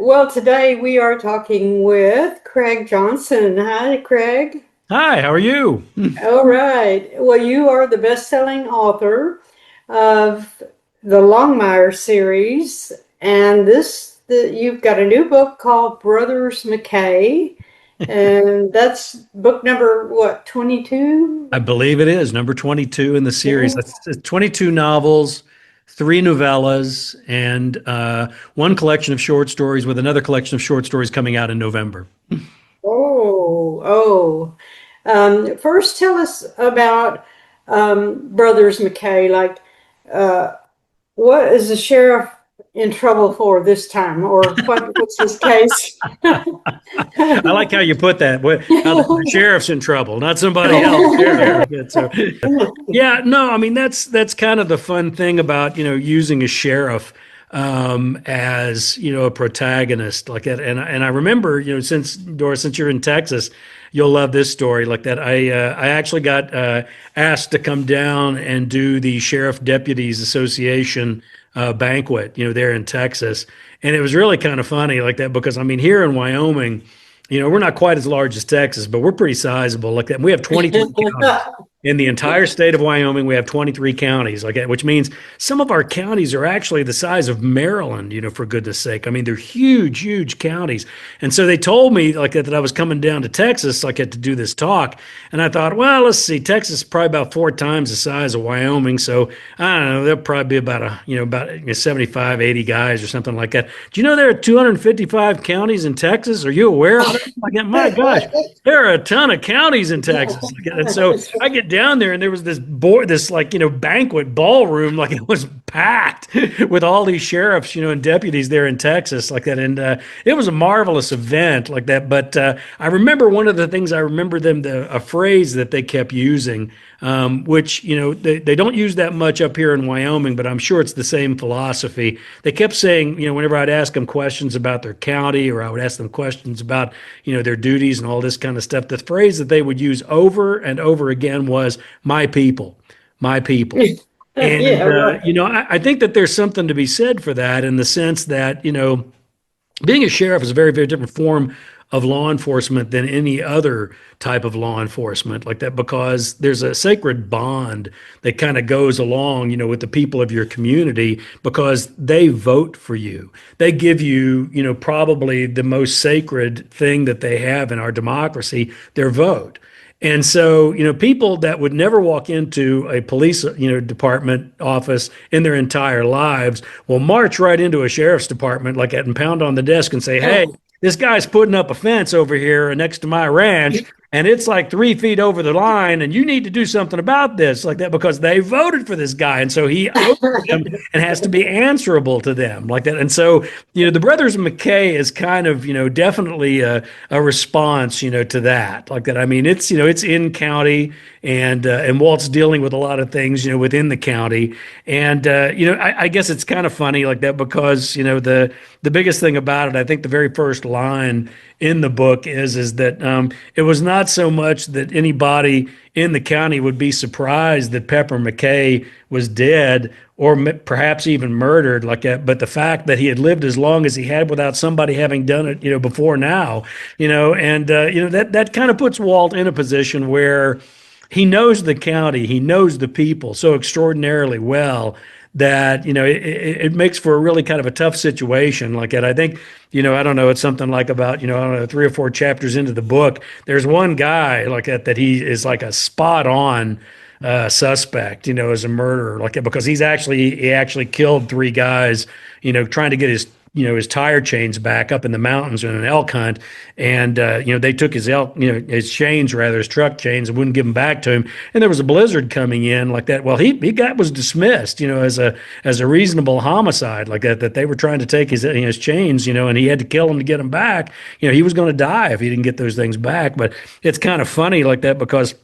Well, today we are talking with Craig Johnson. Hi, Craig. Hi, how are you? All right. Well, you are the best-selling author of the Longmire series, and you've got a new book called Brothers McKay, and that's book number what, 22? I believe it is number 22 in the series. Yeah. That's 22 novels, three novellas, and one collection of short stories with another collection of short stories coming out in November. Oh. First, tell us about Brothers McKay. Uh, what is the sheriff in trouble for this time, or what's his case? I like how you put that. How the sheriff's in trouble, not somebody else. Sheriff. Yeah, no, I mean that's kind of the fun thing about using a sheriff as a protagonist like that. And I remember since Doris, since you're in Texas, you'll love this story like that. I actually got asked to come down and do the Sheriff Deputies Association banquet there in Texas, and it was really kind of funny like that because I mean here in Wyoming. We're not quite as large as Texas, but we're pretty sizable like that. And we have 23 counties. In the entire state of Wyoming, we have 23 counties, like that, which means some of our counties are actually the size of Maryland, for goodness sake. I mean, they're huge, huge counties. And so they told me like that I was coming down to Texas, like to do this talk. And I thought, well, let's see, Texas is probably about 4 times the size of Wyoming. So I don't know, there'll probably be about 75, 80 guys or something like that. Do you know there are 255 counties in Texas? Are you aware of it? Like, my gosh, there are a ton of counties in Texas. And so I get down there and there was this banquet ballroom, like it was packed with all these sheriffs, and deputies there in Texas like that. And it was a marvelous event like that. But I remember one of the things I remember a phrase that they kept using, which, they don't use that much up here in Wyoming, but I'm sure it's the same philosophy. They kept saying, whenever I'd ask them questions about their county or I would ask them questions about, their duties and all this kind of stuff, the phrase that they would use over and over again was my people, my people. And, Yeah, right. I think that there's something to be said for that in the sense that, being a sheriff is a very, very different form of law enforcement than any other type of law enforcement like that, because there's a sacred bond that kind of goes along, with the people of your community because they vote for you. They give you, probably the most sacred thing that they have in our democracy, their vote. And so, people that would never walk into a police, department office in their entire lives will march right into a sheriff's department like that and pound on the desk and say, hey, this guy's putting up a fence over here next to my ranch and it's like 3 feet over the line and you need to do something about this like that because they voted for this guy. And so he owes them and has to be answerable to them like that. And so, the Brothers McKay is kind of, definitely a response, to that like that. I mean, it's in county and Walt's dealing with a lot of things, within the county. And, I guess it's kind of funny like that because, the biggest thing about it, I think the very first line in the book is that it was not so much that anybody in the county would be surprised that Pepper McKay was dead or perhaps even murdered like that, but the fact that he had lived as long as he had without somebody having done it, before now, and that kind of puts Walt in a position where he knows the county, he knows the people so extraordinarily well that it makes for a really kind of a tough situation like that. I think I don't know, it's something like about I don't know 3 or 4 chapters into the book. There's one guy like that he is like a spot on suspect as a murderer like that because he actually killed 3 guys trying to get his tire chains back up in the mountains in an elk hunt. And, they took his his chains, rather, his truck chains and wouldn't give them back to him. And there was a blizzard coming in like that. Well, he was dismissed, as a reasonable homicide like that they were trying to take his chains, and he had to kill him to get them back. He was going to die if he didn't get those things back. But it's kind of funny like that because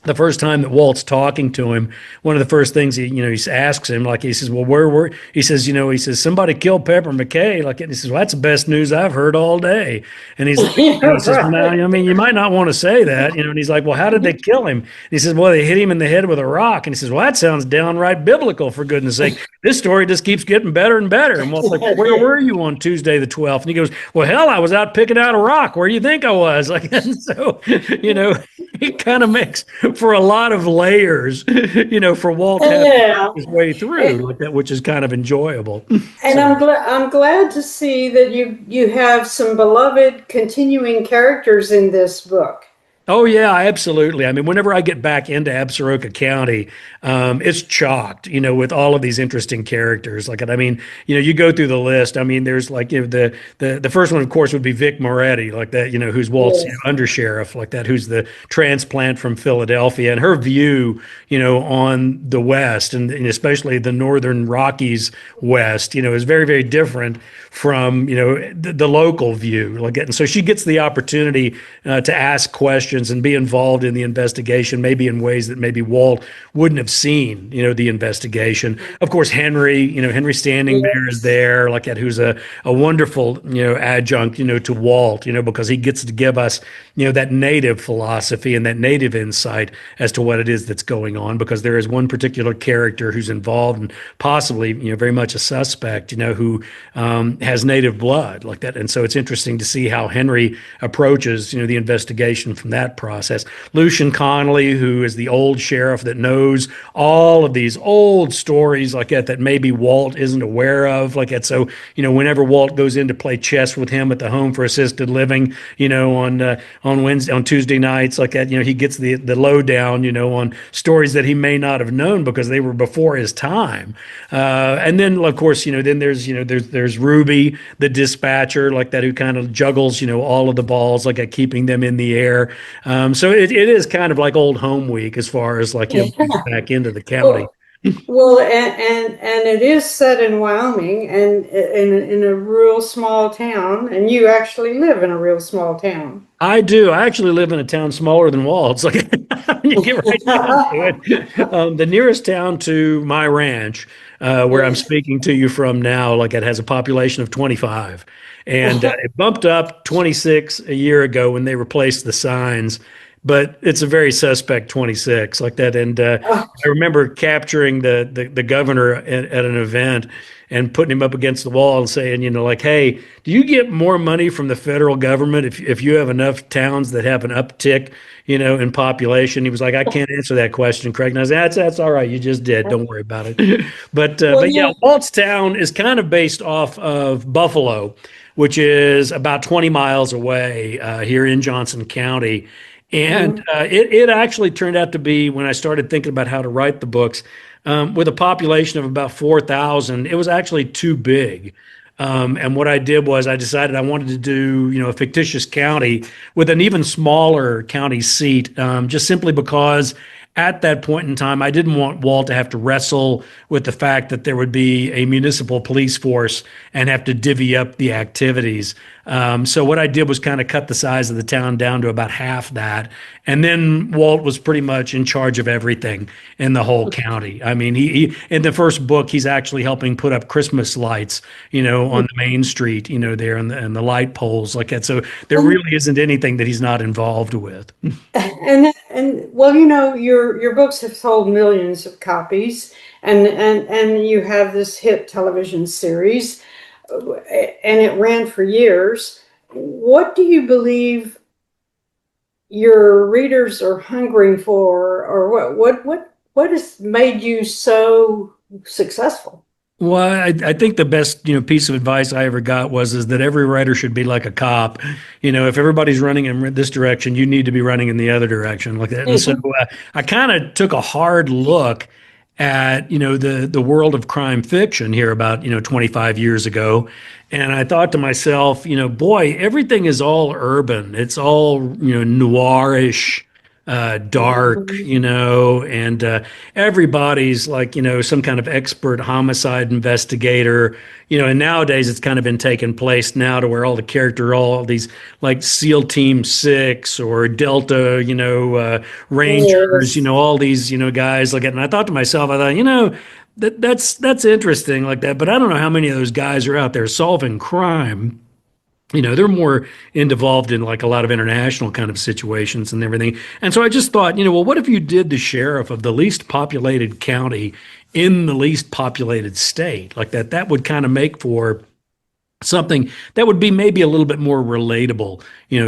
the first time that Walt's talking to him, one of the first things he asks him, like he says, well, where were, he says, he says, somebody killed Pepper McKay. Like, and he says, well, that's the best news I've heard all day. And he's like, he says, well, now, Right. I mean, you might not want to say that, and he's like, well, how did they kill him? And he says, well, they hit him in the head with a rock. And he says, well, that sounds downright biblical, for goodness sake. This story just keeps getting better and better. And Walt's like, well, where were you on Tuesday the 12th? And he goes, well, hell, I was out picking out a rock. Where do you think I was? Like, and so, it kind of makes for a lot of layers, for Walt to have to Yeah. work his way through like that, which is kind of enjoyable. And So, I'm glad to see that you have some beloved continuing characters in this book. oh yeah, absolutely. I mean, whenever I get back into Absaroka County, it's chocked, with all of these interesting characters. Like, I mean, you go through the list. I mean, there's like the first one, of course, would be Vic Moretti, like that, who's Walt's Yes. undersheriff, like that, who's the transplant from Philadelphia, and her view, on the West and especially the Northern Rockies West, is very, very different from the local view. Like, and so she gets the opportunity to ask questions and be involved in the investigation, maybe in ways that maybe Walt wouldn't have seen, the investigation. Of course, Henry Standing Bear is Yes. there, like that, who's a wonderful, adjunct, to Walt, because he gets to give us, that native philosophy and that native insight as to what it is that's going on, because there is one particular character who's involved and possibly, very much a suspect, who has native blood like that. And so it's interesting to see how Henry approaches, the investigation from that process. Lucian Connolly, who is the old sheriff that knows all of these old stories like that maybe Walt isn't aware of like that. So, whenever Walt goes in to play chess with him at the home for assisted living, on Tuesday nights like that, he gets the lowdown, on stories that he may not have known because they were before his time. And then of course, then there's Ruby, the dispatcher, like that, who kind of juggles, all of the balls, like at keeping them in the air. So it is kind of like old home week as far as like, getting back into the county. Well, well, and it is set in Wyoming and in a real small town, and you actually live in a real small town. I do. I actually live in a town smaller than Waltz. Like when you get right down to it, the nearest town to my ranch, where I'm speaking to you from now, like it has a population of 25, and it bumped up 26 a year ago when they replaced the signs. But it's a very suspect 26 like that. And I remember capturing the governor at an event and putting him up against the wall and saying, like, hey, do you get more money from the federal government if you have enough towns that have an uptick, in population? He was like, I can't answer that question, Craig. And I said, that's all right. You just did. Don't worry about it. Well, But yeah, yeah. Walt's Town is kind of based off of Buffalo, which is about 20 miles away here in Johnson County. And Mhm. it actually turned out to be, when I started thinking about how to write the books, with a population of about 4,000, it was actually too big. And what I did was I decided I wanted to do, a fictitious county with an even smaller county seat, just simply because at that point in time, I didn't want Walt to have to wrestle with the fact that there would be a municipal police force and have to divvy up the activities. So what I did was kind of cut the size of the town down to about half that. And then Walt was pretty much in charge of everything in the whole county. I mean, he in the first book, he's actually helping put up Christmas lights, on the main street, there and the light poles like that. So there really isn't anything that he's not involved with. And well, your books have sold millions of copies, and you have this hit television series, and it ran for years. What do you believe your readers are hungering for, or what has made you so successful? Well, I think the best, piece of advice I ever got is that every writer should be like a cop. If everybody's running in this direction, you need to be running in the other direction like that. And so I kind of took a hard look at, the world of crime fiction here about, 25 years ago. And I thought to myself, boy, everything is all urban. It's all, noirish, dark, Mhm. and everybody's like, some kind of expert homicide investigator, and nowadays it's kind of been taking place now to where all the character, all these like SEAL Team 6 or Delta, Rangers, Yes. all these, guys like it. And I thought to myself, I thought, that's interesting like that, but I don't know how many of those guys are out there solving crime. They're more involved in like a lot of international kind of situations and everything. And so I just thought, well, what if you did the sheriff of the least populated county in the least populated state like that? That would kind of make for something that would be maybe a little bit more relatable,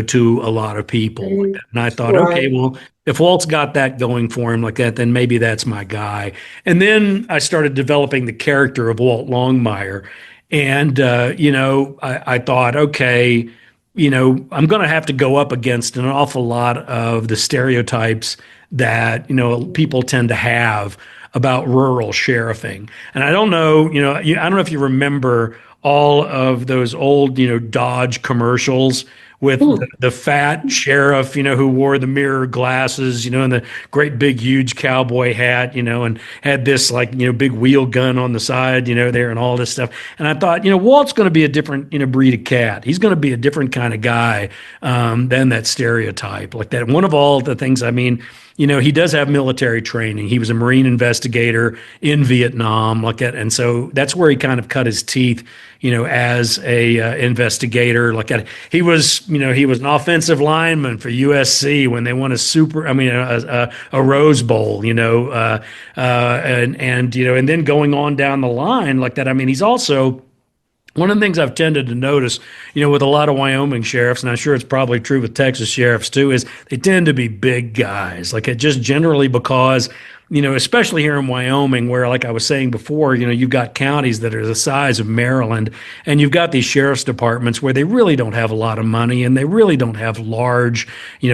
to a lot of people. Mhm. And I thought, okay, Right. well, if Walt's got that going for him like that, then maybe that's my guy. And then I started developing the character of Walt Longmire. And, I thought, okay, I'm going to have to go up against an awful lot of the stereotypes that, people tend to have about rural sheriffing. And I don't know, I don't know if you remember all of those old, Dodge commercials with Hmm. the fat sheriff, who wore the mirror glasses, and the great big huge cowboy hat, and had this like, big wheel gun on the side, there and all this stuff. And I thought, Walt's going to be a different, breed of cat. He's going to be a different kind of guy than that stereotype like that. One of all the things, I mean, he does have military training. He was a Marine investigator in Vietnam, like that, and so that's where he kind of cut his teeth, as a investigator. Like that, he was an offensive lineman for USC when they won a Rose Bowl, and then going on down the line like that. I mean, he's also one of the things I've tended to notice, with a lot of Wyoming sheriffs, and I'm sure it's probably true with Texas sheriffs too, is they tend to be big guys. Like it just generally because, especially here in Wyoming, where, like I was saying before, you've got counties that are the size of Maryland, and you've got these sheriff's departments where they really don't have a lot of money and they really don't have large,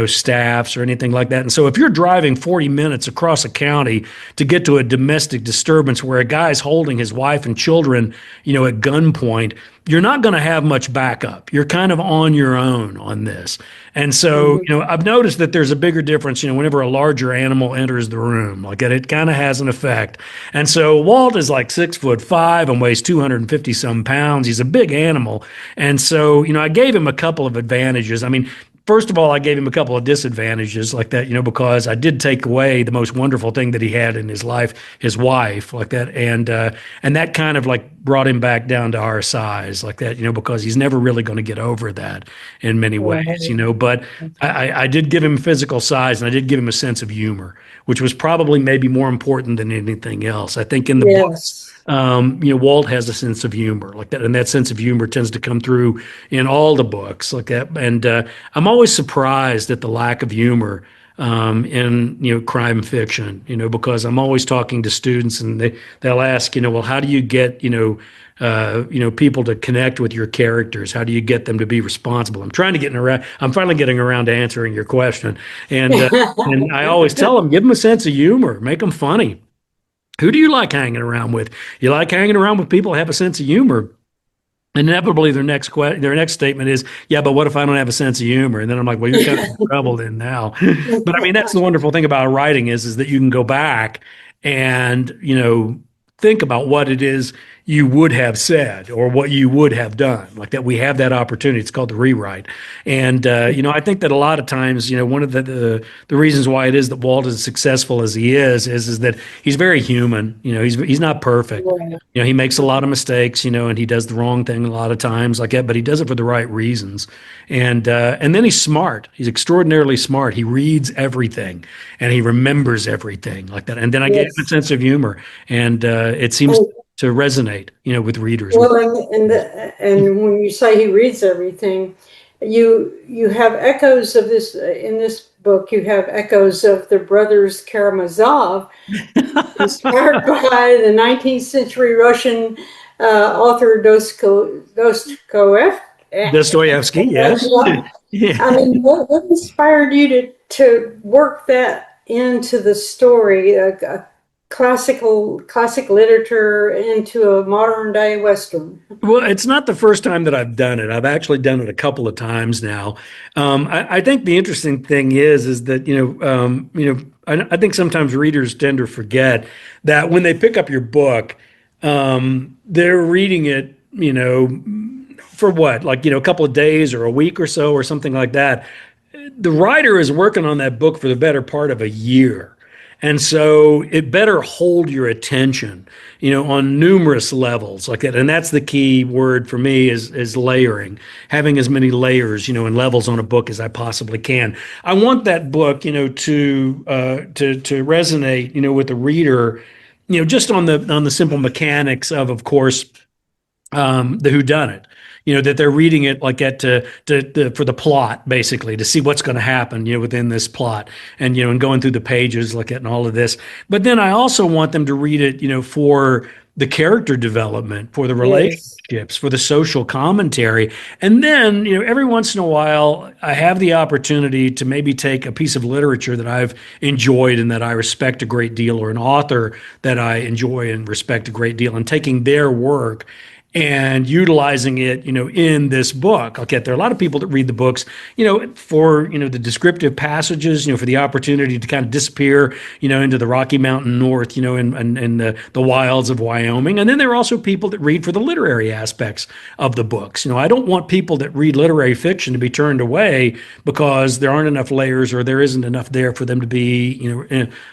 staffs or anything like that. And so if you're driving 40 minutes across a county to get to a domestic disturbance where a guy's holding his wife and children, at gunpoint, you're not going to have much backup. You're kind of on your own on this. And so, Mhm. I've noticed that there's a bigger difference, whenever a larger animal enters the room, like it kind of has an effect. And so Walt is like 6'5" and weighs 250 some pounds. He's a big animal. And so, I gave him a couple of advantages. I mean, first of all, I gave him a couple of disadvantages like that, because I did take away the most wonderful thing that he had in his life, his wife, like that, and that kind of like brought him back down to our size, like that, because he's never really going to get over that in many ways, Right. But I did give him physical size, and I did give him a sense of humor, which was probably maybe more important than anything else. I think in the books, Yes. Walt has a sense of humor like that, and that sense of humor tends to come through in all the books like that. And I'm always surprised at the lack of humor in crime fiction, because I'm always talking to students, and they'll ask, well, how do you get people to connect with your characters? How do you get them to be responsible? I'm finally getting around to answering your question, and I always tell them, give them a sense of humor, make them funny. Who do you like hanging around with? You like hanging around with people who have a sense of humor. Inevitably, their next statement is, "Yeah, but what if I don't have a sense of humor?" And then I'm like, "Well, you're kind of in trouble then now." But I mean, that's the wonderful thing about writing is that you can go back and think about what it is you would have said or what you would have done. Like that, we have that opportunity. It's called the rewrite. And I think that a lot of times, one of the reasons why it is that Walt is as successful as he is that he's very human. He's not perfect. Right. He makes a lot of mistakes, and he does the wrong thing a lot of times like that, but he does it for the right reasons. And then he's smart. He's extraordinarily smart. He reads everything and he remembers everything like that. And then I gave him a Yes. sense of humor, and it seems And, to resonate, with readers. well, and when you say he reads everything, you have echoes of this in this book. You have echoes of the brothers Karamazov, inspired by the 19th century Russian author Dostoevsky. Dostoevsky, yes. Yeah. I mean, what inspired you to work that into the story? classic literature into a modern day Western. Well, it's not the first time that I've done it. I've actually done it a couple of times now. I think the interesting thing is that I think sometimes readers tend to forget that when they pick up your book, they're reading it, for what, like a couple of days or a week or so or something like that. The writer is working on that book for the better part of a year. And so it better hold your attention, on numerous levels like that. And that's the key word for me is layering, having as many layers, and levels on a book as I possibly can. I want that book, to resonate, with the reader, just on the simple mechanics of course, the whodunit. That they're reading it like for the plot, basically, to see what's going to happen, within this plot, and and going through the pages, like and all of this. But then I also want them to read it, for the character development, for the relationships, for the social commentary, and then every once in a while I have the opportunity to maybe take a piece of literature that I've enjoyed and that I respect a great deal, or an author that I enjoy and respect a great deal, and taking their work and utilizing it, in this book. Okay, there are a lot of people that read the books, for, the descriptive passages, for the opportunity to kind of disappear, into the Rocky Mountain North, in the wilds of Wyoming. And then there are also people that read for the literary aspects of the books. I don't want people that read literary fiction to be turned away because there aren't enough layers or there isn't enough there for them to be,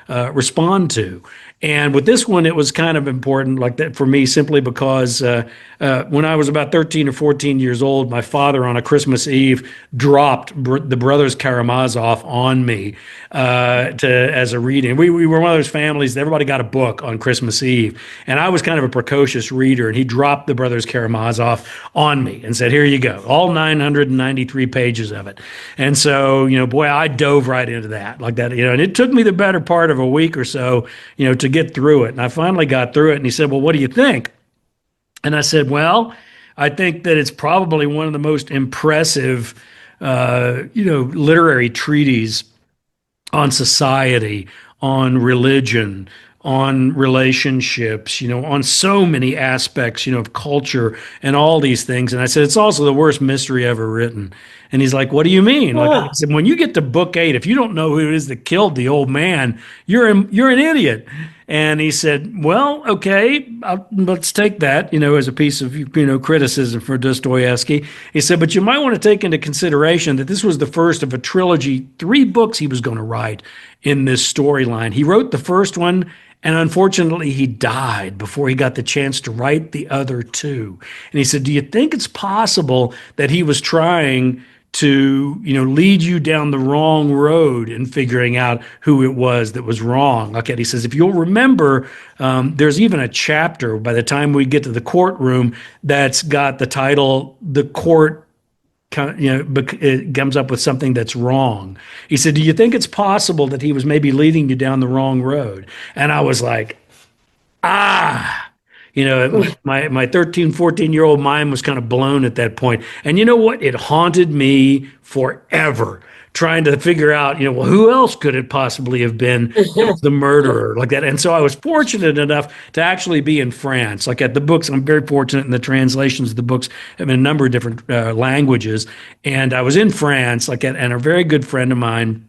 respond to. And with this one, it was kind of important like that for me, simply because when I was about 13 or 14 years old, my father on a Christmas Eve dropped the Brothers Karamazov on me as a reading. We were one of those families that everybody got a book on Christmas Eve. And I was kind of a precocious reader. And he dropped the Brothers Karamazov on me and said, here you go, all 993 pages of it. And so, boy, I dove right into that like that, and it took me the better part of a week or so, to get through it. And I finally got through it. And he said, well, what do you think? And I said, well, I think that it's probably one of the most impressive, literary treatises on society, on religion, on relationships, on so many aspects, of culture and all these things. And I said, it's also the worst mystery ever written. And he's like, what do you mean? Like I said, when you get to book 8, if you don't know who it is that killed the old man, you're an idiot. And he said, well, okay, let's take that, as a piece of, criticism for Dostoevsky. He said, but you might want to take into consideration that this was the first of a trilogy, 3 books he was going to write in this storyline. He wrote the first one, and unfortunately, he died before he got the chance to write the other 2. And he said, do you think it's possible that he was trying to, lead you down the wrong road in figuring out who it was that was wrong? Okay, he says, if you'll remember, there's even a chapter by the time we get to the courtroom that's got the title, "The Court," it comes up with something that's wrong. He said, do you think it's possible that he was maybe leading you down the wrong road? And I was like, my 13, 14-year-old mind was kind of blown at that point. And you know what? It haunted me forever, trying to figure out, well, who else could it possibly have been the murderer like that? And so I was fortunate enough to actually be in France. Like at the books, I'm very fortunate in the translations of the books in a number of different languages. And I was in France, and a very good friend of mine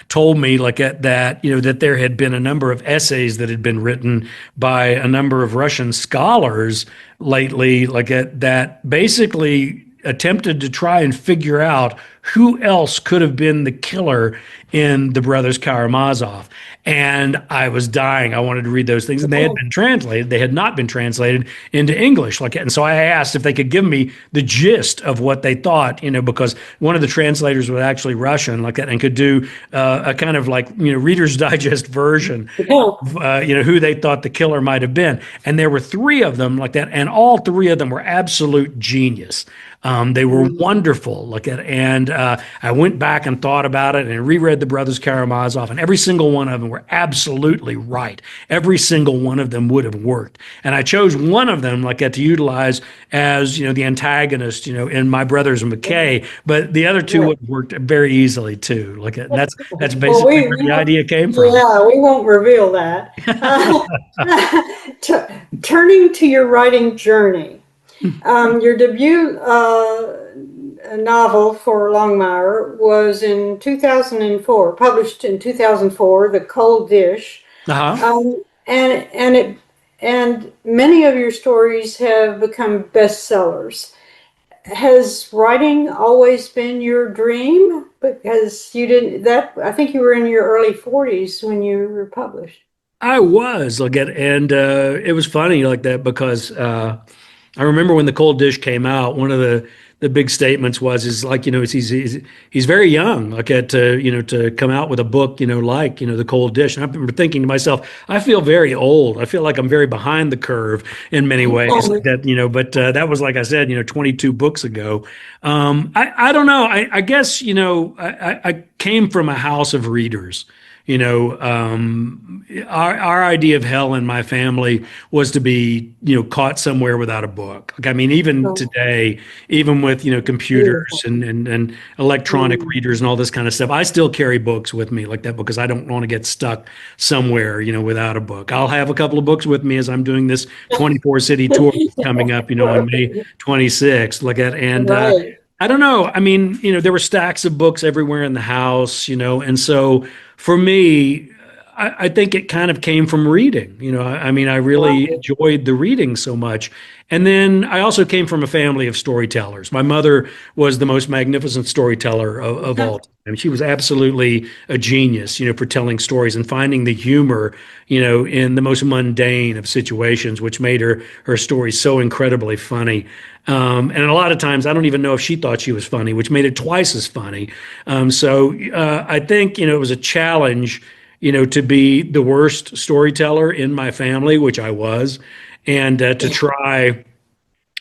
told me that that there had been a number of essays that had been written by a number of Russian scholars lately, that basically attempted to try and figure out who else could have been the killer in the Brothers Karamazov. And I was dying. I wanted to read those things, and they had been translated. They had not been translated into English. And so I asked if they could give me the gist of what they thought, because one of the translators was actually Russian, and could do a kind of Reader's Digest version of, who they thought the killer might have been. And there were 3 of them like that, and all 3 of them were absolute genius. They were wonderful, and I went back and thought about it and reread the Brothers Karamazov, and every single one of them were absolutely right. Every single one of them would have worked. And I chose one of them, like to utilize as, the antagonist, in My Brothers McKay, but the other two would have worked very easily too. And that's Well, basically where the idea came from. yeah, we won't reveal that. Turning to your writing journey, your debut novel for Longmire was in 2004, published in 2004, The Cold Dish. And many of your stories have become bestsellers. Has writing always been your dream? Because you didn't, I think you were in your early 40s when you were published. I was and it was funny like that because I remember when The Cold Dish came out, one of the big statements is he's very young, to come out with a book, The Cold Dish. And I remember thinking to myself, I feel very old. I feel like I'm very behind the curve in many ways, but that was, like I said, 22 books ago. I don't know. I guess, I came from a house of readers. Our idea of hell in my family was to be, caught somewhere without a book. Even today, even with, computers and electronic readers and all this kind of stuff, I still carry books with me like that because I don't want to get stuck somewhere, without a book. I'll have a couple of books with me as I'm doing this 24 city tour coming up, on May 26th. I don't know. There were stacks of books everywhere in the house, and so for me, I think it kind of came from reading. I really enjoyed the reading so much. And then I also came from a family of storytellers. My mother was the most magnificent storyteller of all time. She was absolutely a genius, for telling stories and finding the humor, in the most mundane of situations, which made her stories so incredibly funny. And a lot of times, I don't even know if she thought she was funny, which made it twice as funny. So I think, it was a challenge, to be the worst storyteller in my family, which I was, and to try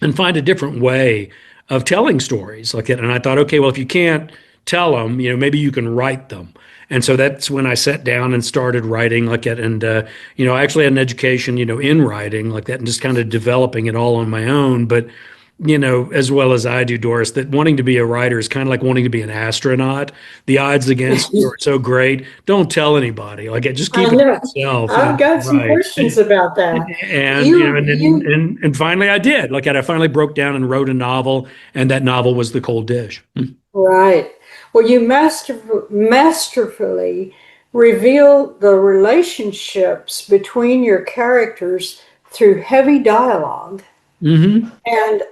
and find a different way of telling stories like that. And I thought, okay, well, if you can't tell them, maybe you can write them. And so that's when I sat down and started writing like that. And, I actually had an education, in writing like that and just kind of developing it all on my own. But, as well as I do, Doris, that wanting to be a writer is kind of like wanting to be an astronaut. The odds against you are so great. Don't tell anybody. Just keep it to yourself. I've got some questions about that. And finally I did. I finally broke down and wrote a novel, and that novel was The Cold Dish. Right. Well, you masterfully reveal the relationships between your characters through heavy dialogue. Mm-hmm. And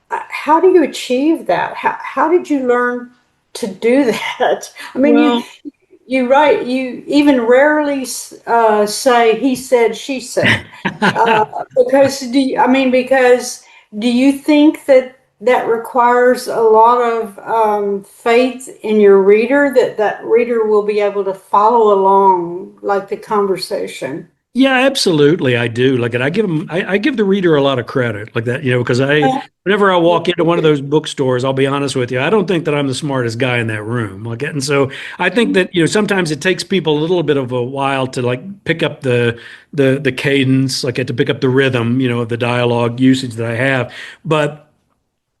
how do you achieve that? How did you learn to do that? You write, you even rarely say he said, she said. Because do you think that requires a lot of faith in your reader, that reader will be able to follow along like the conversation? Yeah, absolutely. I do. I give the reader a lot of credit like that, because whenever I walk into one of those bookstores, I'll be honest with you, I don't think that I'm the smartest guy in that room. And so I think that, sometimes it takes people a little bit of a while to pick up the cadence, to pick up the rhythm, of the dialogue usage that I have. But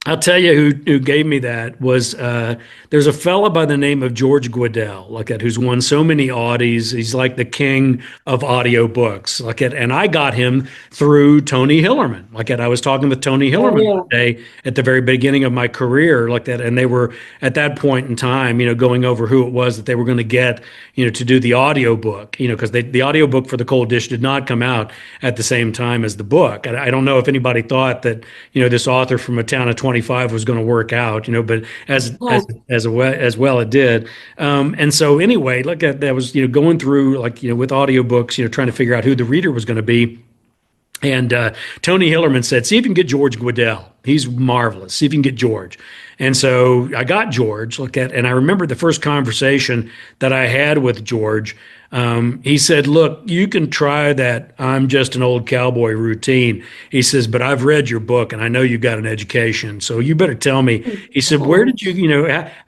I'll tell you who gave me that was there's a fella by the name of George Guidall, who's won so many Audis. He's like the king of audiobooks, and I got him through Tony Hillerman. I was talking with Tony Hillerman one day at the very beginning of my career, and they were at that point in time, going over who it was that they were going to get, to do the audiobook, because the audiobook for The Cold Dish did not come out at the same time as the book. I don't know if anybody thought that, this author from a town of 25 was going to work out, but as well it did. And so anyway, that was, going through with audiobooks, trying to figure out who the reader was going to be. And Tony Hillerman said, see if you can get George Guidall. He's marvelous. See if you can get George. And so I got George, and I remember the first conversation that I had with George. He said, look, you can try that I'm just an old cowboy routine. He says, but I've read your book and I know you've got an education. So you better tell me. He said, where did you,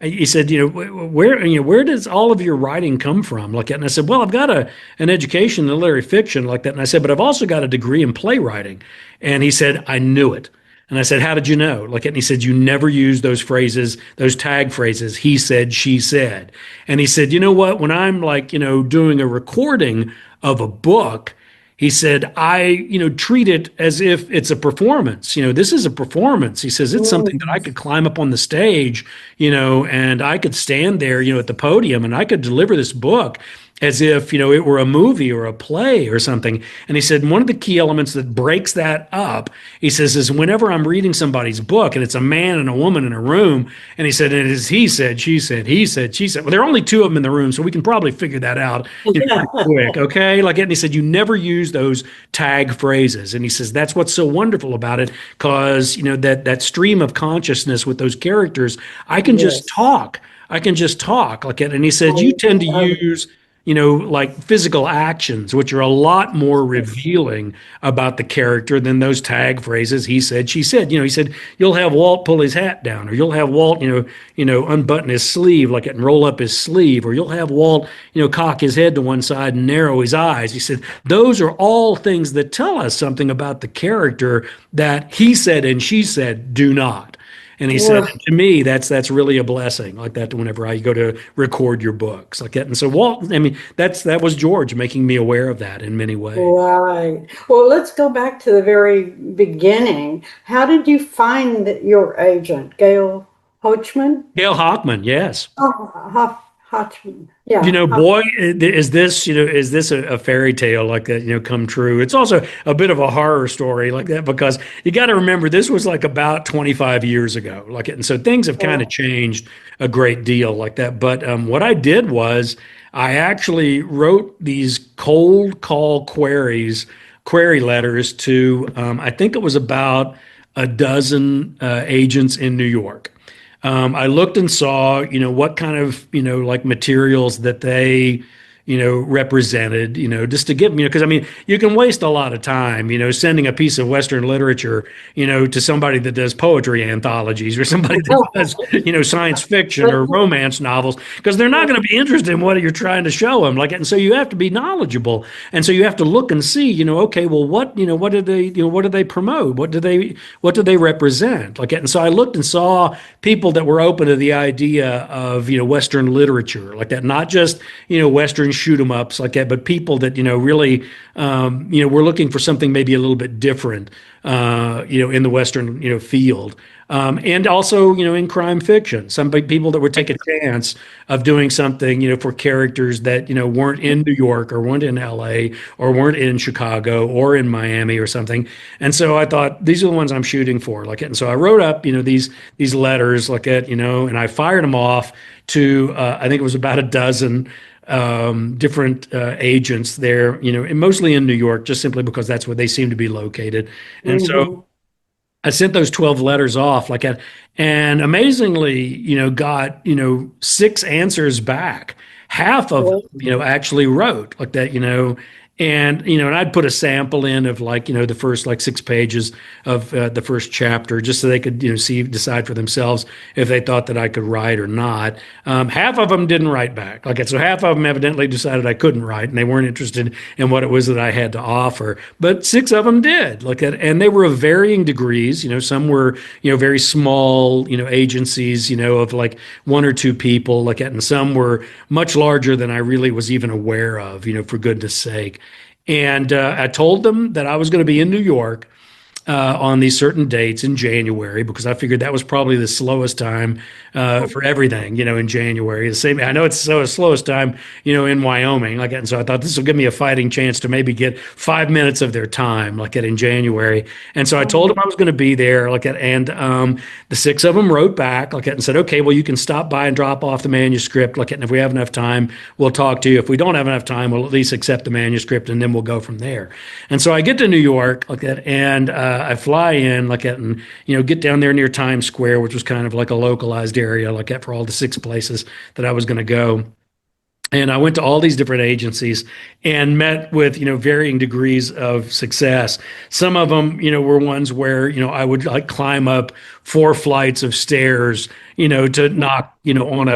he said, where does all of your writing come from? Like that. And I said, well, I've got an education in literary fiction like that. And I said, but I've also got a degree in playwriting. And he said, I knew it. And I said, how did you know? Like, and he said, you never use those phrases, those tag phrases. He said, she said. And he said, you know what? When I'm like, doing a recording of a book, he said, I, treat it as if it's a performance. This is a performance. He says, it's something that I could climb up on the stage, and I could stand there, at the podium and I could deliver this book as if, it were a movie or a play or something. And he said, one of the key elements that breaks that up, he says, is whenever I'm reading somebody's book and it's a man and a woman in a room, and he said, it is he said, she said, he said, she said. Well, there are only two of them in the room, so we can probably figure that out pretty quick, okay? And he said, you never use those tag phrases. And he says, that's what's so wonderful about it, because, that stream of consciousness with those characters, I can just talk. I can just talk like it. And he said, you tend to use like physical actions, which are a lot more revealing about the character than those tag phrases. He said, she said, he said, you'll have Walt pull his hat down, or you'll have Walt, unbutton his sleeve like it and roll up his sleeve, or you'll have Walt, cock his head to one side and narrow his eyes. He said, those are all things that tell us something about the character that he said and she said do not. And he said, to me, that's really a blessing, like that, whenever I go to record your books, like that. And so Walt, that was George making me aware of that in many ways. Right. Well, let's go back to the very beginning. How did you find your agent, Gail Hochman? Gail Hochman, yes. Oh, Hochman. Yeah. Boy, is this a fairy tale like that, come true? It's also a bit of a horror story like that, because you got to remember this was like about 25 years ago, like it. And so things have kind of changed a great deal like that. But what I did was I actually wrote these cold call query letters to, I think it was about a dozen agents in New York. I looked and saw, what kind of, like materials that they, represented, just to give, because you can waste a lot of time, sending a piece of Western literature, to somebody that does poetry anthologies or somebody that does, science fiction or romance novels, because they're not going to be interested in what you're trying to show them. And so you have to be knowledgeable. And so you have to look and see, okay, well, what do they promote? What do they represent? And so I looked and saw people that were open to the idea of, Western literature like that, not just, Western shoot 'em ups like that, but people that really were looking for something maybe a little bit different in the Western field, and also in crime fiction, some big people that would take a chance of doing something for characters that weren't in New York or weren't in LA or weren't in Chicago or in Miami or something. And so I thought these are the ones I'm shooting for like it. And so I wrote up these letters like that, and I fired them off to I think it was about a dozen different agents there, and mostly in New York, just simply because that's where they seem to be located. And so I sent those 12 letters off like that, and amazingly, got, 6 answers back. Half of them, actually wrote like that, and I'd put a sample in of the first 6 pages of the first chapter, just so they could decide for themselves if they thought that I could write or not. Half of them didn't write back. So half of them evidently decided I couldn't write, and they weren't interested in what it was that I had to offer. But 6 of them did. And they were of varying degrees. Some were very small agencies of 1 or 2 people and some were much larger than I really was even aware of. For goodness sake. And I told them that I was going to be in New York on these certain dates in January, because I figured that was probably the slowest time for everything, in January. The same, I know it's the slowest time, in Wyoming, and so I thought this will give me a fighting chance to maybe get 5 minutes of their time, in January. And so I told them I was going to be there, and the 6 of them wrote back, and said, okay, well, you can stop by and drop off the manuscript, and if we have enough time, we'll talk to you. If we don't have enough time, we'll at least accept the manuscript, and then we'll go from there. And so I get to New York, and I fly in, and get down there near Times Square, which was kind of like a localized area, for all the 6 places that I was going to go. And I went to all these different agencies and met with, varying degrees of success. Some of them, were ones where, I would like climb up 4 flights of stairs, to knock, on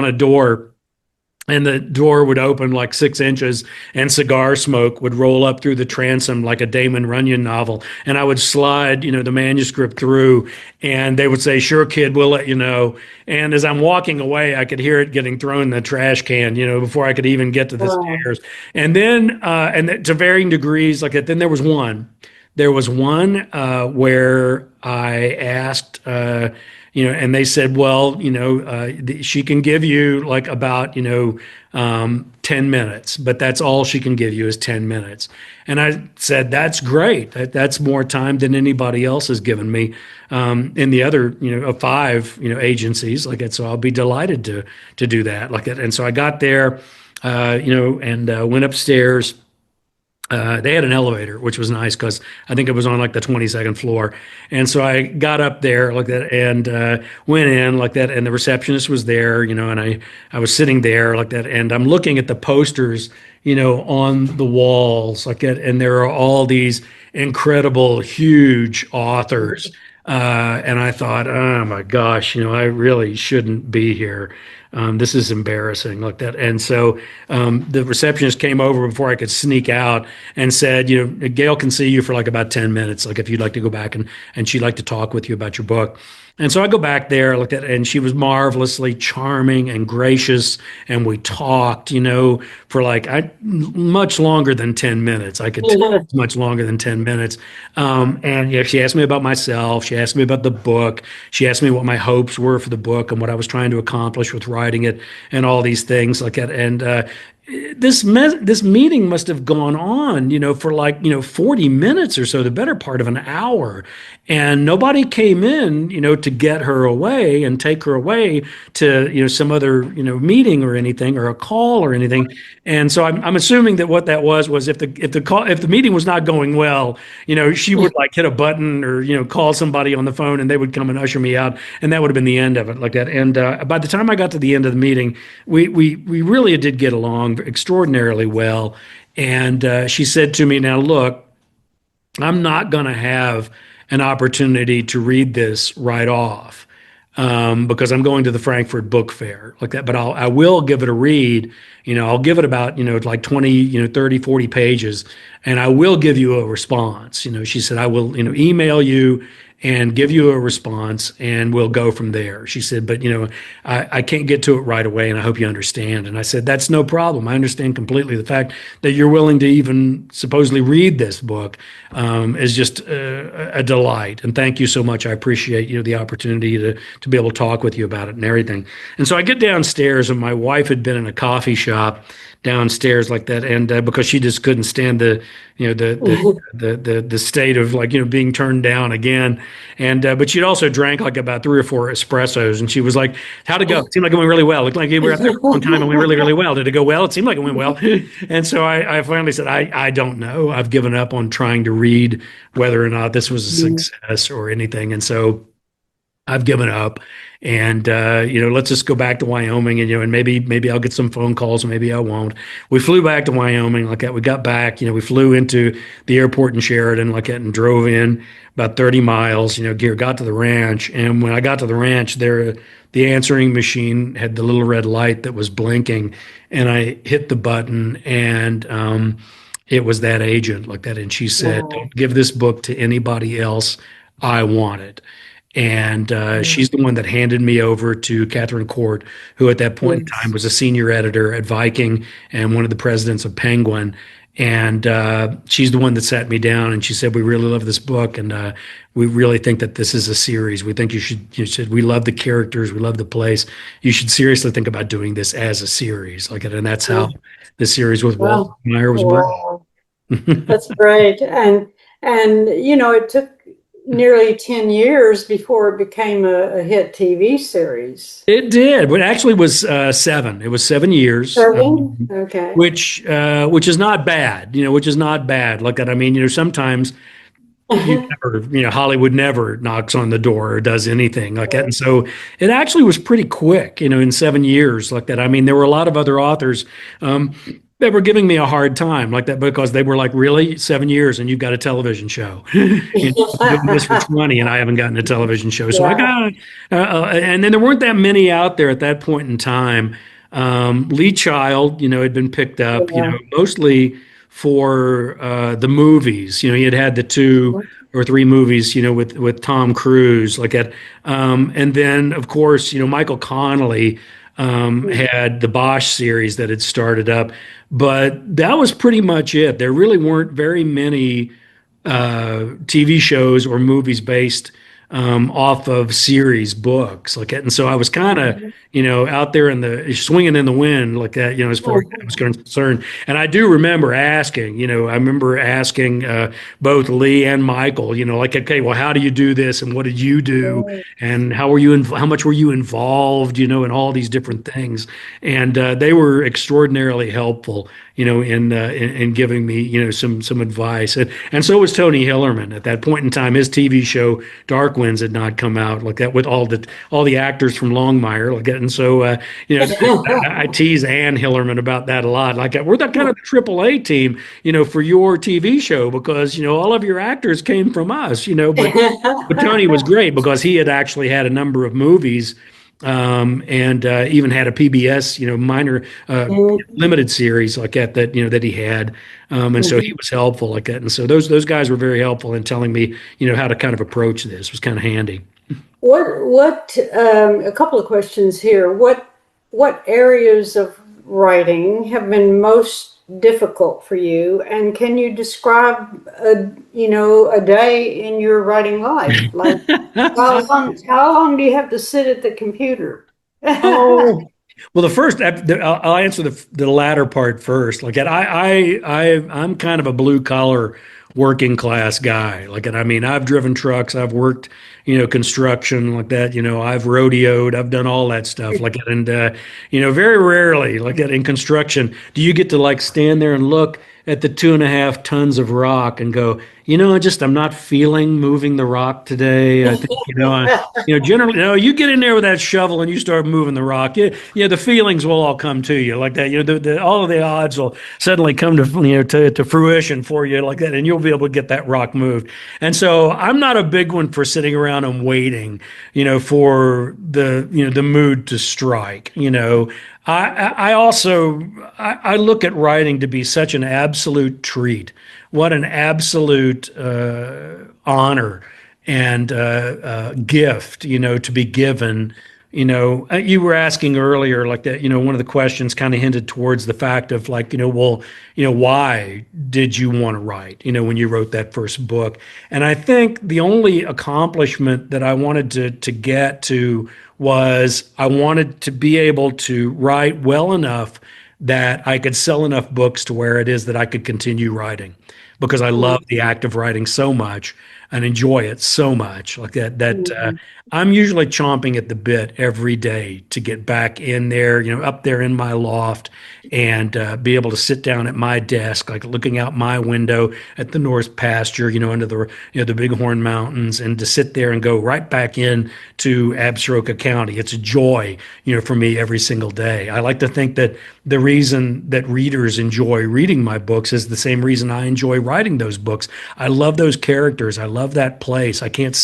a door, and the door would open like 6 inches and cigar smoke would roll up through the transom like a Damon Runyon novel. And I would slide, the manuscript through, and they would say, "Sure, kid, we'll let you know." And as I'm walking away, I could hear it getting thrown in the trash can, before I could even get to the Wow. stairs. And then, to varying degrees, like that, then there was one. There was one where I asked, and they said, well, she can give you like about, 10 minutes, but that's all she can give you is 10 minutes. And I said, that's great. That's more time than anybody else has given me in the other, 5, agencies. Like that. So I'll be delighted to do that. Like that. And so I got there, and went upstairs. They had an elevator, which was nice because I think it was on like the 22nd floor. And so I got up there like that and went in like that. And the receptionist was there, and I was sitting there like that. And I'm looking at the posters, on the walls like that. And there are all these incredible, huge authors. And I thought, oh my gosh, I really shouldn't be here. This is embarrassing like that. And so the receptionist came over before I could sneak out and said, Gail can see you for like about 10 minutes, like if you'd like to go back and she'd like to talk with you about your book. And so I go back there, looked at, and she was marvelously charming and gracious, and we talked, for like much longer than 10 minutes. I could tell much longer than 10 minutes. And she asked me about myself. She asked me about the book. She asked me what my hopes were for the book and what I was trying to accomplish with writing it, and all these things like that. And this meeting must have gone on, for like, 40 minutes or so, the better part of an hour. And nobody came in, to get her away and take her away to, some other, meeting or anything, or a call or anything. And so I'm assuming that what that was if the meeting was not going well, she would like hit a button or, call somebody on the phone, and they would come and usher me out. And that would have been the end of it like that. And by the time I got to the end of the meeting, we really did get along extraordinarily well. And she said to me, "Now look, I'm not going to have an opportunity to read this right off because I'm going to the Frankfurt Book Fair like that. But I will give it a read. I'll give it about, like 20, 30, 40 pages, and I will give you a response." She said, "I will, email you and give you a response, and we'll go from there." She said, "But, I can't get to it right away, and I hope you understand." And I said, "That's no problem. I understand completely. The fact that you're willing to even supposedly read this book is just a delight. And thank you so much. I appreciate, the opportunity to be able to talk with you about it and everything." And so I get downstairs, and my wife had been in a coffee shop downstairs like that, and because she just couldn't stand the state of like being turned down again, and but she'd also drank like about 3 or 4 espressos, and she was like, "How'd it go? It seemed like it went really well. It looked like you were out there for a long time and went really, really well. Did it go well? It seemed like it went well." And so I finally said, I don't know. I've given up on trying to read whether or not this was a success or anything, and so I've given up. And let's just go back to Wyoming, and maybe I'll get some phone calls, maybe I won't. We flew back to Wyoming like that. We got back, we flew into the airport in Sheridan like that and drove in about 30 miles, got to the ranch. And when I got to the ranch there, the answering machine had the little red light that was blinking, and I hit the button, and it was that agent like that. And she said, Wow. "Don't give this book to anybody else. I want it." And she's the one that handed me over to Catherine Court, who at that point in time Yes. was a senior editor at Viking and one of the presidents of Penguin. And she's the one that sat me down, and she said, "We really love this book, and we really think that this is a series. We think we love the characters, we love the place. You should seriously think about doing this as a series." Like, and that's how the series with Walt Well, Longmire was wow. born. That's great. And it took nearly 10 years before it became a hit TV series. It did, but actually was 7. It was 7 years, 7? Okay. which is not bad. Which is not bad. Like that. I mean, sometimes you never, Hollywood never knocks on the door or does anything like that. And so it actually was pretty quick, in 7 years like that. I mean, there were a lot of other authors that were giving me a hard time like that because they were like, really, 7 years and you've got a television show. I'm doing this for 20 and I haven't gotten a television show. So I Yeah. got, and then there weren't that many out there at that point in time. Lee Child, had been picked up, Yeah. mostly for the movies. He had the two or three movies, with Tom Cruise like that. And then, of course, Michael Connelly had the Bosch series that had started up, but that was pretty much it. There really weren't very many TV shows or movies based off of series books like that. And so I was kind of, out there in the swinging in the wind like that, as far as I was concerned. And I do remember asking, both Lee and Michael, like, okay, well, how do you do this? And what did you do? And how much were you involved, in all these different things? And they were extraordinarily helpful, in giving me, some advice. And so was Tony Hillerman at that point in time. His TV show Dark Winds had not come out like that with all the actors from Longmire like that. And so, I tease Ann Hillerman about that a lot. Like we're that kind of AAA team, for your TV show because, all of your actors came from us, but Tony was great because he had actually had a number of movies and even had a PBS, minor limited series like that he had, and so he was helpful like that, and so those guys were very helpful in telling me, how to kind of approach this. It was kind of handy. A couple of questions here. What areas of writing have been most difficult for you? And can you describe a day in your writing life? Like how long do you have to sit at the computer? Oh, well, the first, I'll answer the latter part first. Like, I'm kind of a blue collar working class guy. Like, and I mean, I've driven trucks, I've worked, construction like that. I've rodeoed, I've done all that stuff. Like, and very rarely, like that in construction, do you get to like stand there and look at the 2.5 tons of rock and go, I'm not feeling moving the rock today. I think, generally, you get in there with that shovel and you start moving the rock. The feelings will all come to you like that. All of the odds will suddenly come to fruition for you like that, and you'll be able to get that rock moved. And so I'm not a big one for sitting around and waiting, for the mood to strike. I also I look at writing to be such an absolute treat. What an absolute honor and gift, to be given. You were asking earlier, like that. One of the questions kind of hinted towards the fact of like, well, why did you want to write? When you wrote that first book, and I think the only accomplishment that I wanted to get to was I wanted to be able to write well enough that I could sell enough books to where it is that I could continue writing because I love the act of writing so much and enjoy it so much like that I'm usually chomping at the bit every day to get back in there, up there in my loft and be able to sit down at my desk, like looking out my window at the North pasture, under the Bighorn Mountains, and to sit there and go right back in to Absaroka County. It's a joy, for me every single day. I like to think that the reason that readers enjoy reading my books is the same reason I enjoy writing those books. I love those characters. I love that place. I can't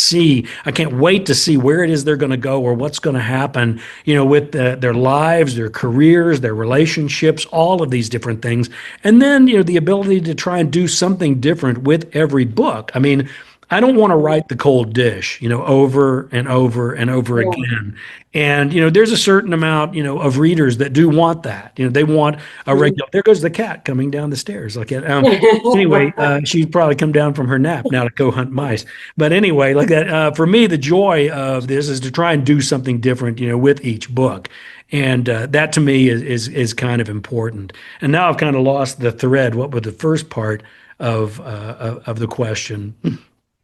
wait to see where it is they're going to go or what's going to happen, with their lives, their careers, their relationships, all of these different things. And then, the ability to try and do something different with every book. I mean, I don't want to write the cold dish, over and over and over again. And, there's a certain amount, of readers that do want that. They want a regular, there goes the cat coming down the stairs. Like it. Anyway, she'd probably come down from her nap now to go hunt mice. But anyway, like that, for me, the joy of this is to try and do something different, with each book. And that to me is kind of important. And now I've kind of lost the thread. What was the first part of the question?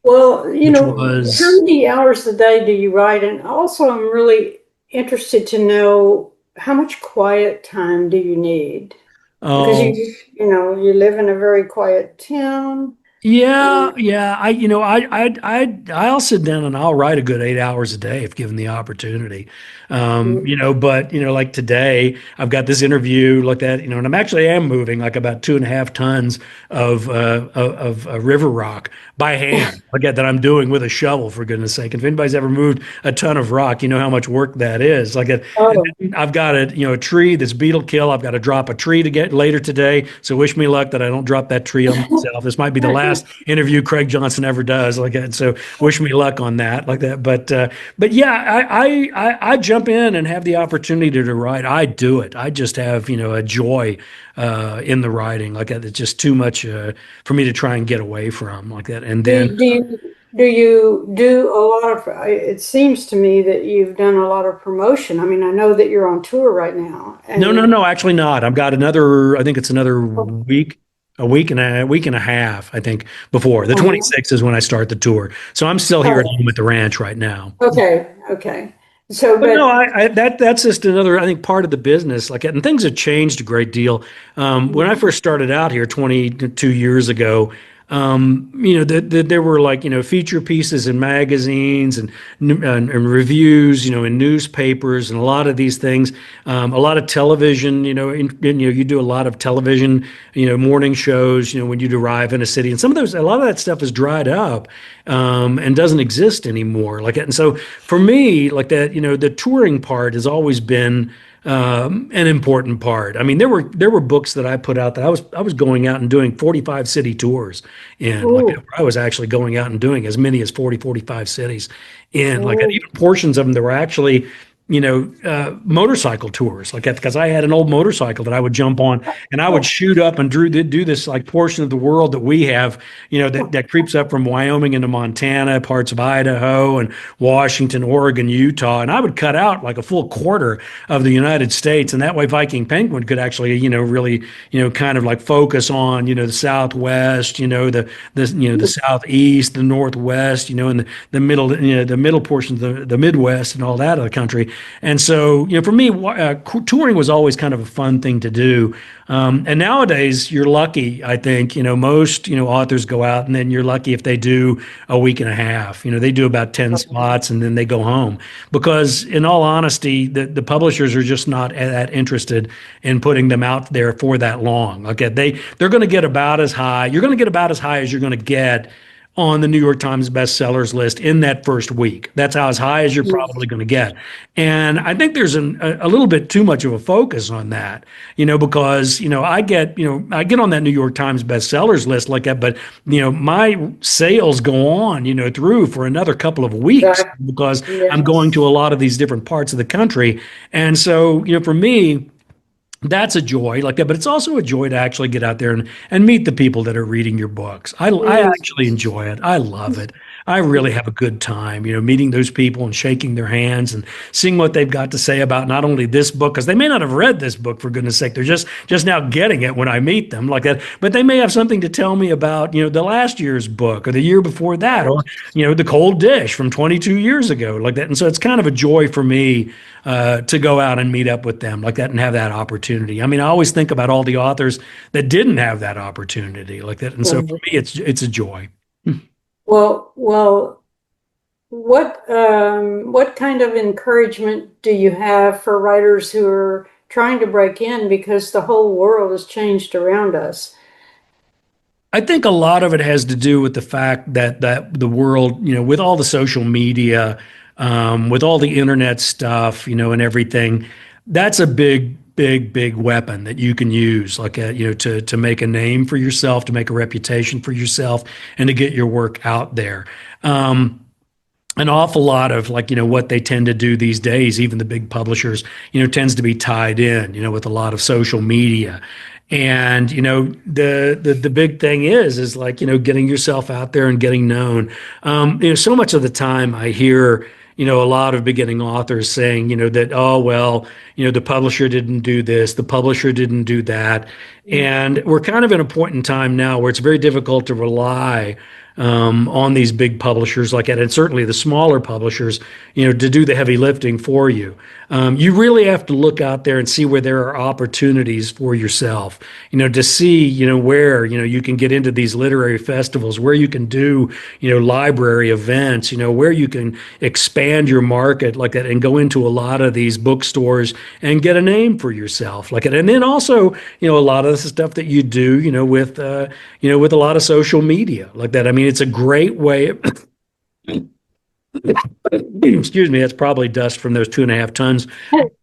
Well, Which how was, many hours a day do you write? And also, I'm really interested to know how much quiet time do you need? Because oh, you live in a very quiet town. Yeah, yeah. I'll sit down and I'll write a good 8 hours a day if given the opportunity. But like today, I've got this interview like that, and I'm actually am moving like about 2.5 tons of river rock by hand, like that I'm doing with a shovel, for goodness sake. If anybody's ever moved a ton of rock, you know how much work that is. And Oh, then I've got a tree that's beetle kill. I've got to drop a tree to get later today. So wish me luck that I don't drop that tree on myself. This might be the last interview Craig Johnson ever does like that. So wish me luck on that like that. But yeah, I jump in and have the opportunity to write. I do it. I just have a joy in the writing like that. It's just too much for me to try and get away from like that. And then do you do a lot of, it seems to me that you've done a lot of promotion. I mean, I know that you're on tour right now no, and no, no, actually not. I've got another. I think it's another week. A week and a half, I think, before. The uh-huh. 26th is when I start the tour. So I'm still here at Oh, home at the ranch right now. okay, okay. So, But no, but that's just another, I think, part of the business. Like, and things have changed a great deal. When I first started out here 22 years ago, there were like feature pieces in magazines and reviews, in newspapers, and a lot of these things. A lot of television. You do a lot of television, morning shows. When you arrive in a city, and a lot of that stuff is dried up and doesn't exist anymore. Like, and so for me, like that, the touring part has always been an important part. I mean, there were books that I put out that I was going out and doing 45 city tours in. Like ooh, I was actually going out and doing as many as 40, 45 cities in. Like ooh, even portions of them that were actually motorcycle tours like that because I had an old motorcycle that I would jump on and I would shoot up and do this like portion of the world that we have, that creeps up from Wyoming into Montana, parts of Idaho and Washington, Oregon, Utah. And I would cut out like a full quarter of the United States. And that way Viking Penguin could actually, really, kind of like focus on, the Southwest, the Southeast, the Northwest, and the middle, the middle portions of the Midwest and all that of the country. And so, for me, touring was always kind of a fun thing to do. And nowadays, you're lucky, I think, most, authors go out and then you're lucky if they do a week and a half. They do about 10 spots and then they go home. Because in all honesty, the publishers are just not that interested in putting them out there for that long. Okay. They're going to get about as high. You're going to get about as high as you're going to get on the New York Times bestsellers list in that first week. That's how as high as you're yes, probably going to get. And I think there's a little bit too much of a focus on that, because, I get on that New York Times bestsellers list like that, but, my sales go on, through for another couple of weeks that, because I'm going to a yes, lot of these different parts of the country. And so, for me, that's a joy like that, but it's also a joy to actually get out there and meet the people that are reading your books. I actually yes. enjoy it. I love it. I really have a good time, meeting those people and shaking their hands and seeing what they've got to say about not only this book, because they may not have read this book for goodness sake. They're just now getting it when I meet them like that. But they may have something to tell me about, the last year's book or the year before that, or, the cold dish from 22 years ago like that. And so it's kind of a joy for me to go out and meet up with them like that and have that opportunity. I mean, I always think about all the authors that didn't have that opportunity like that, and so for Mhm. me, it's a joy. Well, what kind of encouragement do you have for writers who are trying to break in because the whole world has changed around us? I think a lot of it has to do with the fact that the world, with all the social media, with all the internet stuff, and everything, that's a big, big, big weapon that you can use, like to make a name for yourself, to make a reputation for yourself, and to get your work out there. Um, an awful lot of like what they tend to do these days, even the big publishers, tends to be tied in, with a lot of social media. And the big thing is like getting yourself out there and getting known. So much of the time I hear a lot of beginning authors saying that, oh well, the publisher didn't do this, the publisher didn't do that. And we're kind of in a point in time now where it's very difficult to rely on these big publishers like that, and certainly the smaller publishers, to do the heavy lifting for you. You really have to look out there and see where there are opportunities for yourself, to see, where, you can get into these literary festivals, where you can do, library events, where you can expand your market like that and go into a lot of these bookstores and get a name for yourself like that. And then also, a lot of the stuff that you do, with a lot of social media like that. I mean, it's a great way. Excuse me, that's probably dust from those 2.5 tons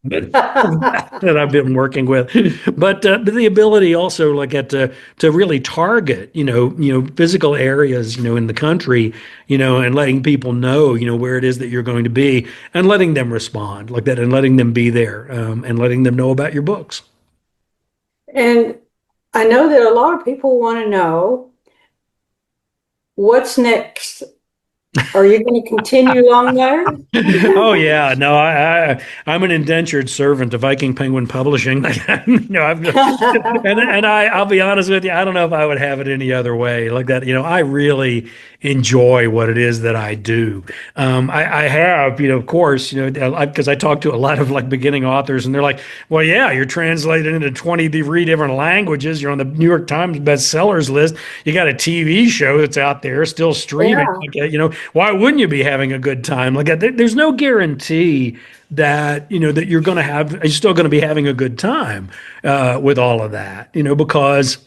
that I've been working with. But the ability also like to really target, physical areas, in the country, and letting people know, where it is that you're going to be and letting them respond like that and letting them be there, and letting them know about your books. And I know that a lot of people want to know what's next. Are you going to continue Longmire? Oh yeah, no, I'm an indentured servant of Viking Penguin Publishing. I'll be honest with you, I don't know if I would have it any other way like that. I really enjoy what it is that I do. I have, of course, because I talk to a lot of like beginning authors, and they're like, "Well, yeah, you're translated into 23 different languages. You're on the New York Times bestsellers list. You got a TV show that's out there still streaming. Yeah. Like, why wouldn't you be having a good time? Like, there's no guarantee that that you're still going to be having a good time with all of that. Because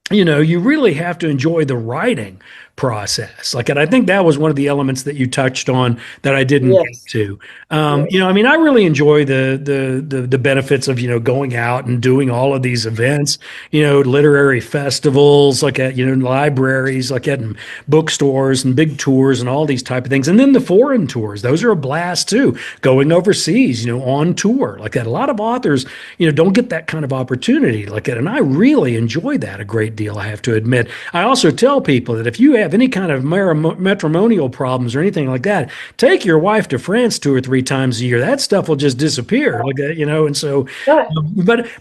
you really have to enjoy the writing process. Like, and I think that was one of the elements that you touched on that I didn't get Yes. to. I mean, I really enjoy the benefits of, going out and doing all of these events, literary festivals, like at, libraries, like at bookstores and big tours and all these type of things. And then the foreign tours, those are a blast too. Going overseas, on tour like that. A lot of authors, don't get that kind of opportunity like that. And I really enjoy that a great deal, I have to admit. I also tell people that if you have any kind of matrimonial problems or anything like that, take your wife to France 2 or 3 times a year. That stuff will just disappear like that, and so, Right.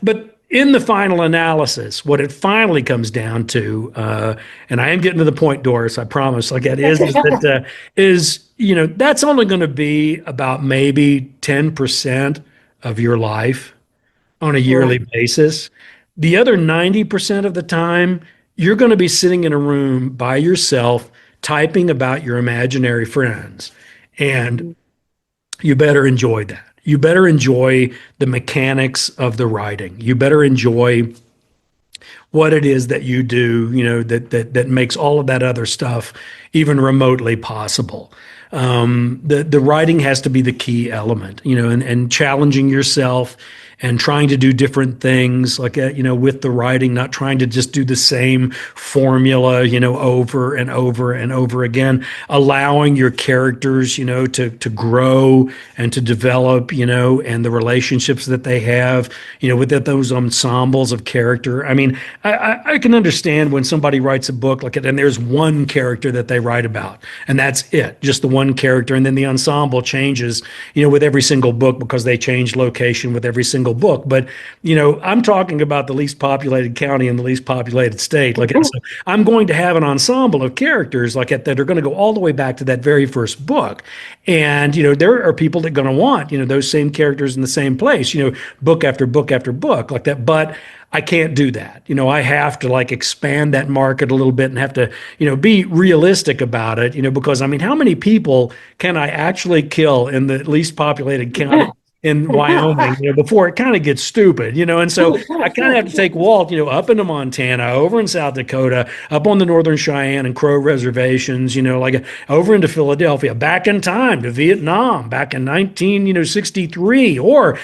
but in the final analysis, what it finally comes down to, and I am getting to the point, Doris, I promise, like that that's only going to be about maybe 10% of your life on a yearly Right. basis. The other 90% of the time, you're going to be sitting in a room by yourself typing about your imaginary friends. And you better enjoy that. You better enjoy the mechanics of the writing. You better enjoy what it is that you do, that makes all of that other stuff even remotely possible. The writing has to be the key element, and challenging yourself and trying to do different things like, with the writing, not trying to just do the same formula, over and over and over again, allowing your characters, to grow and to develop, and the relationships that they have, with those ensembles of character. I mean, I can understand when somebody writes a book like it and there's one character that they write about and that's it, just the one character. And then the ensemble changes, with every single book because they change location with every single book. But, I'm talking about the least populated county in the least populated state. Like, so I'm going to have an ensemble of characters like that are going to go all the way back to that very first book. And, there are people that are going to want, those same characters in the same place, book after book after book like that. But I can't do that. I have to like expand that market a little bit and have to, be realistic about it, because I mean, how many people can I actually kill in the least populated county in Wyoming, before it kind of gets stupid, and so I kind of have to take Walt, up into Montana, over in South Dakota, up on the Northern Cheyenne and Crow reservations, like over into Philadelphia, back in time to Vietnam, back in 1963, or,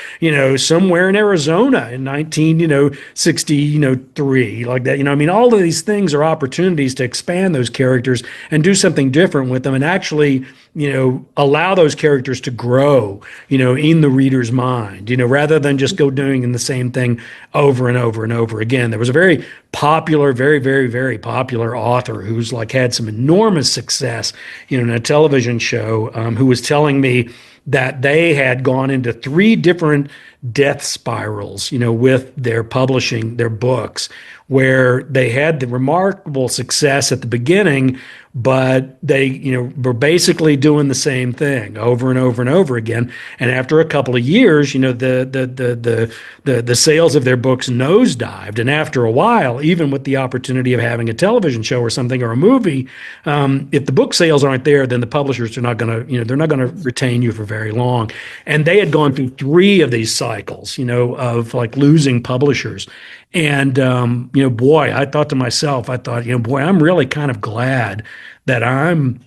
somewhere in Arizona in 1963, like that, I mean, all of these things are opportunities to expand those characters and do something different with them and actually, allow those characters to grow, in the reader's mind, rather than just go doing the same thing over and over and over again. There was a very popular, very, very, very popular author who's like had some enormous success, in a television show, who was telling me that they had gone into 3 different death spirals, with their publishing their books, where they had the remarkable success at the beginning but they, were basically doing the same thing over and over and over again. And after a couple of years, the sales of their books nosedived. And after a while, even with the opportunity of having a television show or something or a movie, if the book sales aren't there, then the publishers are not going to, they're not going to retain you for very long. And they had gone through 3 of these cycles, of like losing publishers. And, boy, I thought to myself, boy, I'm really kind of glad that I'm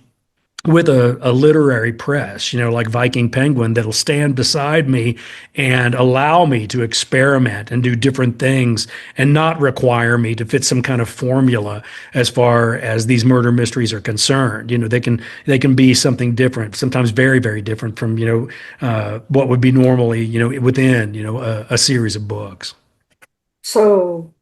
with a literary press, like Viking Penguin, that'll stand beside me and allow me to experiment and do different things and not require me to fit some kind of formula as far as these murder mysteries are concerned. They can be something different, sometimes very, very different from, what would be normally, within, a series of books. So,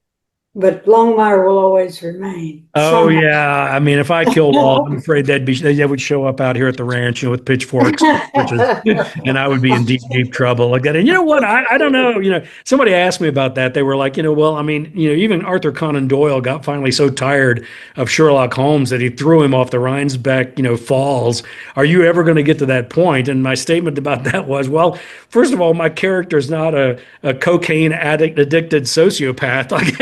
but Longmire will always remain. Oh Somehow. yeah, I mean, if I killed Walt, I'm afraid they would show up out here at the ranch, with pitchforks, and I would be in deep, deep trouble like that. And you know what? I don't know. Somebody asked me about that. They were like, well, I mean, even Arthur Conan Doyle got finally so tired of Sherlock Holmes that he threw him off the Rhinebeck, falls. Are you ever going to get to that point? And my statement about that was, well, first of all, my character is not a cocaine addicted sociopath. Like,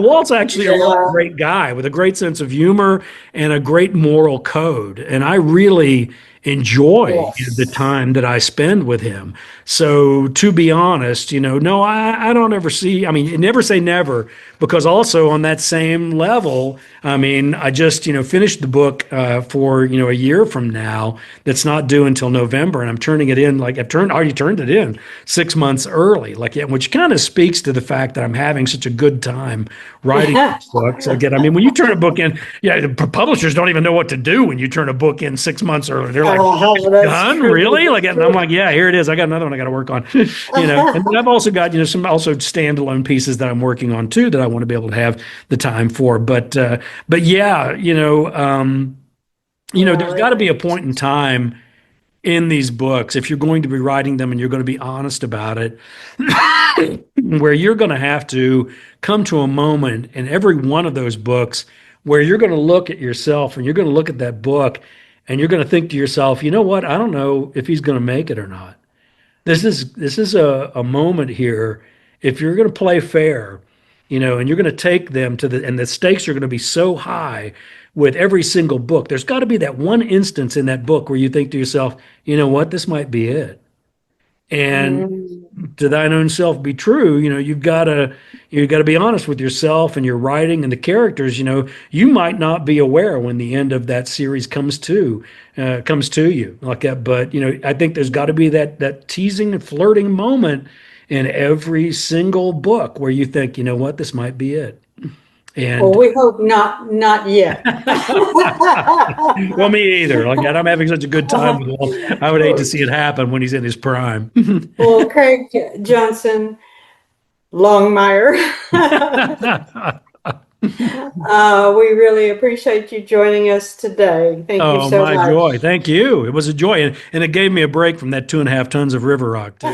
Walt's actually a great guy with a great sense of humor and a great moral code. And I really enjoy the time that I spend with him. So to be honest, no, I don't ever see, I mean, never say never, because also on that same level, I mean, I just, finished the book for, a year from now that's not due until November. And I'm turning it in, like already turned it in 6 months early, which kind of speaks to the fact that I'm having such a good time writing books. Again, I mean, when you turn a book in, the publishers don't even know what to do when you turn a book in 6 months early. They're like, done? Really? Like, and I'm like, yeah, here it is. I got another one I got to work on. And then I've also got, some also standalone pieces that I'm working on too that I want to be able to have the time for. But yeah, there's got to be a point in time in these books, if you're going to be writing them and you're going to be honest about it, where you're going to have to come to a moment in every one of those books where you're going to look at yourself and you're going to look at that book and you're going to think to yourself, you know what? I don't know if he's going to make it or not. This is a moment here. If you're going to play fair, and you're going to take them and the stakes are going to be so high with every single book, there's got to be that one instance in that book where you think to yourself, you know what, this might be it. And to thine own self be true, you've got to be honest with yourself and your writing and the characters. You might not be aware when the end of that series comes to you like that. But I think there's got to be that teasing and flirting moment in every single book where you think, you know what, this might be it. And well, we hope not yet. Well, me either. Like I'm having such a good time with Walt. I would hate to see it happen when he's in his prime. Well, Craig Johnson, Longmire, we really appreciate you joining us today. Thank you so much. Oh, my joy. Thank you. It was a joy. And it gave me a break from that 2.5 tons of river rock, too.